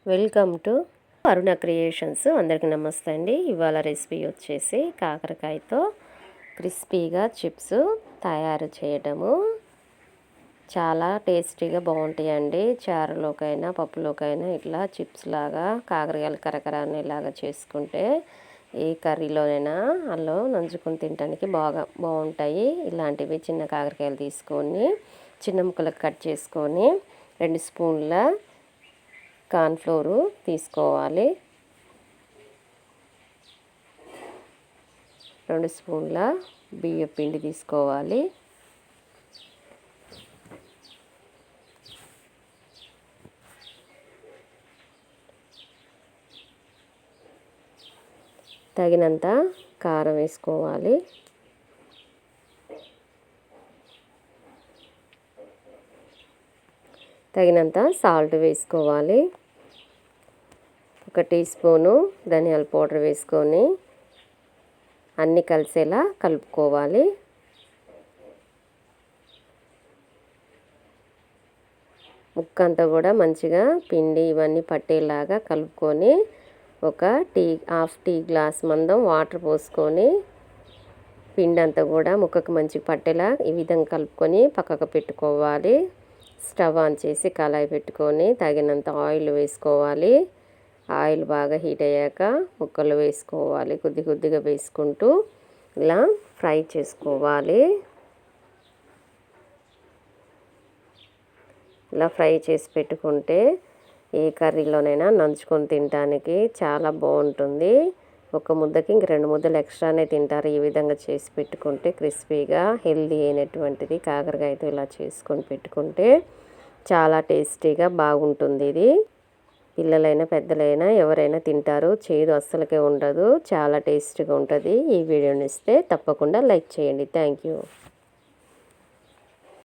Welcome to Aruna creations. అందరికీ నమస్తే అండి. ఇవాళ రెసిపీ వచ్చేసి కాకరకాయతో క్రిస్పీగా చిప్స్ తయారు చేయడము. చాలా టేస్టీగా బాగుంటాయండి. చారులోకైనా పప్పులోకైనా ఇట్లా చిప్స్ లాగా కాకరకాయలు కరకరనేలాగా చేసుకుంటే ఏ కర్రీలోనైనా అందులో నంచుకొని తినడానికి బాగుంటాయి. ఇలాంటివి చిన్న కాకరకాయలు తీసుకొని చిన్న ముక్కలకు కట్ చేసుకొని 2 స్పూన్ల కార్న్‌ఫ్లోర్ తీసుకోవాలి. 2 స్పూన్ల బియ్యం పిండి తీసుకోవాలి. తగినంత కారం వేసుకోవాలి. తగినంత సాల్ట్ వేసుకోవాలి. 1 టీ స్పూను ధనియాల పౌడర్ వేసుకొని అన్నీ కలిసేలా కలుపుకోవాలి. ముక్కంతా కూడా మంచిగా పిండి ఇవన్నీ పట్టేలాగా కలుపుకొని హాఫ్ టీ గ్లాస్ మందం వాటర్ పోసుకొని పిండి అంతా కూడా ముక్కకు మంచిగా పట్టేలా ఈ విధంగా కలుపుకొని పక్కకు పెట్టుకోవాలి. స్టవ్ ఆన్ చేసి కళాయి పెట్టుకొని తగినంత ఆయిల్ వేసుకోవాలి. ఆయిల్ బాగా హీట్ అయ్యాక ముక్కలు వేసుకోవాలి. కొద్దిగా వేసుకుంటూ ఇలా ఫ్రై చేసుకోవాలి. ఇలా ఫ్రై చేసి పెట్టుకుంటే ఏ కర్రీలోనైనా నంచుకొని తినడానికి చాలా బాగుంటుంది. ఒక ముద్దకి ఇంక 2 ముద్దలు ఎక్స్ట్రానే తింటారు. ఈ విధంగా చేసి పెట్టుకుంటే క్రిస్పీగా హెల్దీ అయినటువంటిది కాకరకాయతో ఇలా చేసుకొని పెట్టుకుంటే చాలా టేస్టీగా బాగుంటుంది. ఇది పిల్లలైనా పెద్దలైనా ఎవరైనా తింటారు. చేదు అస్సలకే ఉండదు. చాలా టేస్టీగా ఉంటుంది. ఈ వీడియోని ఇస్తే తప్పకుండా లైక్ చేయండి. Thank you.